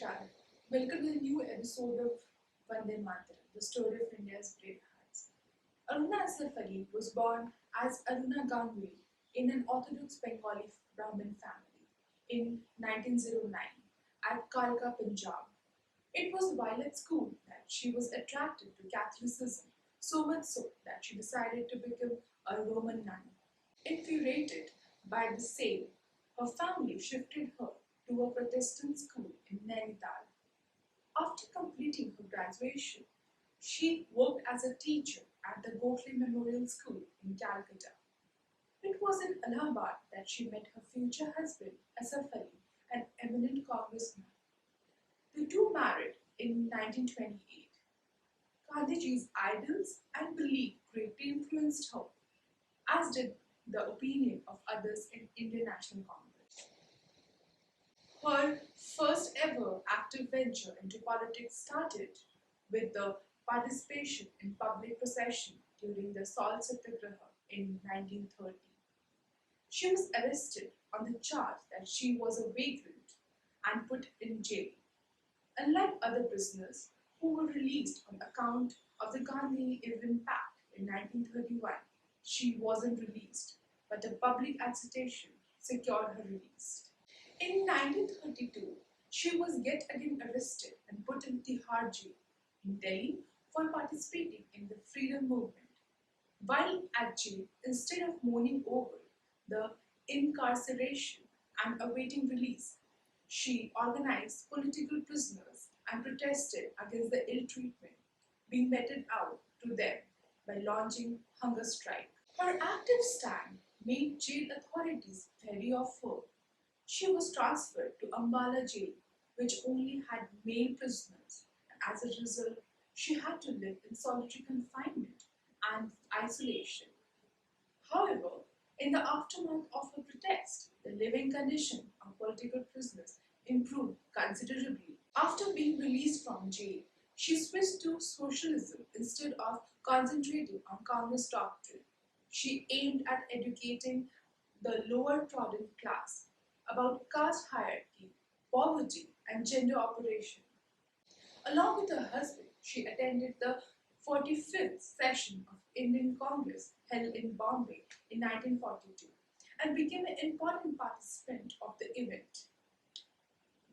Namaskar. Welcome to the new episode of Vande Mataram, the story of India's brave hearts. Aruna Asaf was born as Aruna Ganguly in an Orthodox Bengali Brahmin family in 1909 at Kalka, Punjab. It was while at school that she was attracted to Catholicism, so much so that she decided to become a Roman nun. Infuriated by the same, her family shifted her to a Protestant school in Nainital. After completing her graduation, she worked as a teacher at the Gokhale Memorial School in Calcutta. It was in Allahabad that she met her future husband, Asaf Ali, an eminent congressman. The two married in 1928. Gandhiji's idols and belief greatly influenced her, as did the opinion of others in Indian National Congress. Her first ever active venture into politics started with the participation in public procession during the Salt Satyagraha in 1930. She was arrested on the charge that she was a vagrant and put in jail. Unlike other prisoners who were released on account of the Gandhi Irwin Pact in 1931, she wasn't released, but a public agitation secured her release. In 1932, she was yet again arrested and put in Tihar jail in Delhi for participating in the freedom movement. While at jail, instead of mourning over the incarceration and awaiting release, she organized political prisoners and protested against the ill treatment being meted out to them by launching hunger strike. Her active stand made jail authorities wary of her. She was transferred to Ambala jail, which only had male prisoners, and as a result, she had to live in solitary confinement and isolation. However, in the aftermath of her protest, the living condition of political prisoners improved considerably. After being released from jail, she switched to socialism instead of concentrating on communist doctrine. She aimed at educating the lower trodden class about caste hierarchy, poverty, and gender operation. Along with her husband, she attended the 45th session of Indian Congress held in Bombay in 1942 and became an important participant of the event.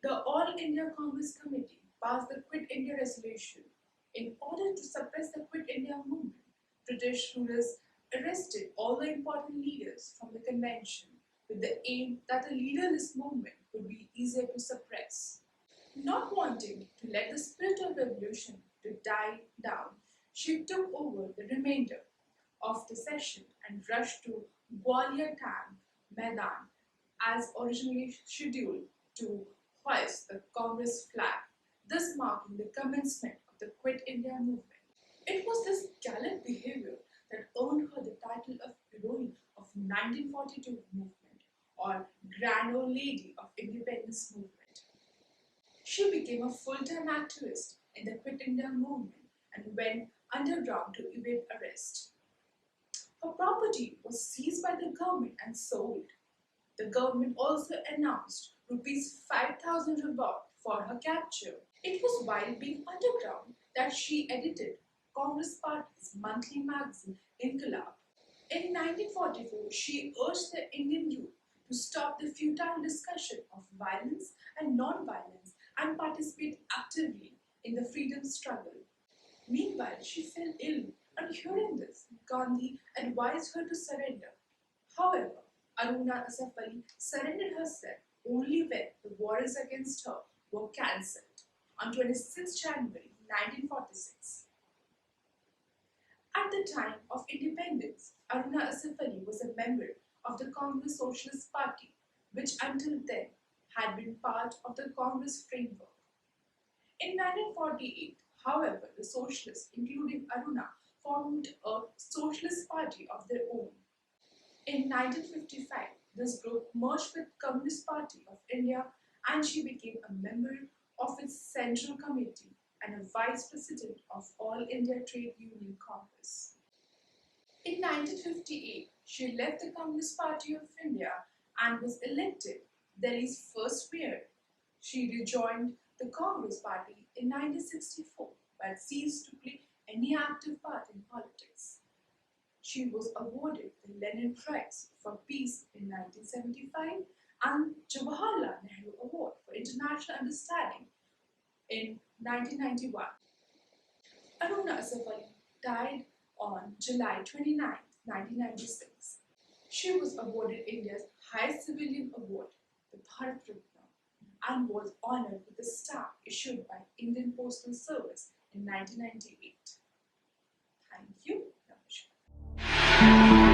The All India Congress Committee passed the Quit India Resolution. In order to suppress the Quit India movement, British rulers arrested all the important leaders from the convention with the aim that a leaderless movement would be easier to suppress. Not wanting to let the spirit of revolution to die down, she took over the remainder of the session and rushed to Gwalior Tank Maidan as originally scheduled to hoist the Congress flag, thus marking the commencement of the Quit India movement. It was this gallant behavior that earned her the title of Heroine of 1942 movement or Grand Old Lady of Independence movement. She became a full-time activist in the Quit India movement and went underground to evade arrest. Her property was seized by the government and sold. The government also announced rupees 5,000 reward for her capture. It was while being underground that she edited Congress Party's monthly magazine Inqilab. In 1944, she urged the Indian youth to stop the futile discussion of violence and non-violence and participate actively in the freedom struggle. Meanwhile, she fell ill, and hearing this, Gandhi advised her to surrender. However, Aruna Asaf surrendered herself only when the wars against her were cancelled on 26 January 1946. At the time of independence, Aruna Asaf was a member of the Congress Socialist Party, which until then had been part of the Congress framework. In 1948, however, the socialists, including Aruna, formed a socialist party of their own. In 1955, this group merged with Communist Party of India and she became a member of its Central Committee and a Vice President of All India Trade Union Congress. In 1958, she left the Communist Party of India and was elected Delhi's first mayor. She rejoined the Congress Party in 1964 but ceased to play any active part in politics. She was awarded the Lenin Prize for Peace in 1975 and Jawaharlal Nehru Award for International Understanding in 1991. Aruna Asaf died on July 29, 1996. She was awarded India's highest civilian award, the Bharat Ratna, and was honored with a stamp issued by Indian Postal Service in 1998. Thank you. Namaskar.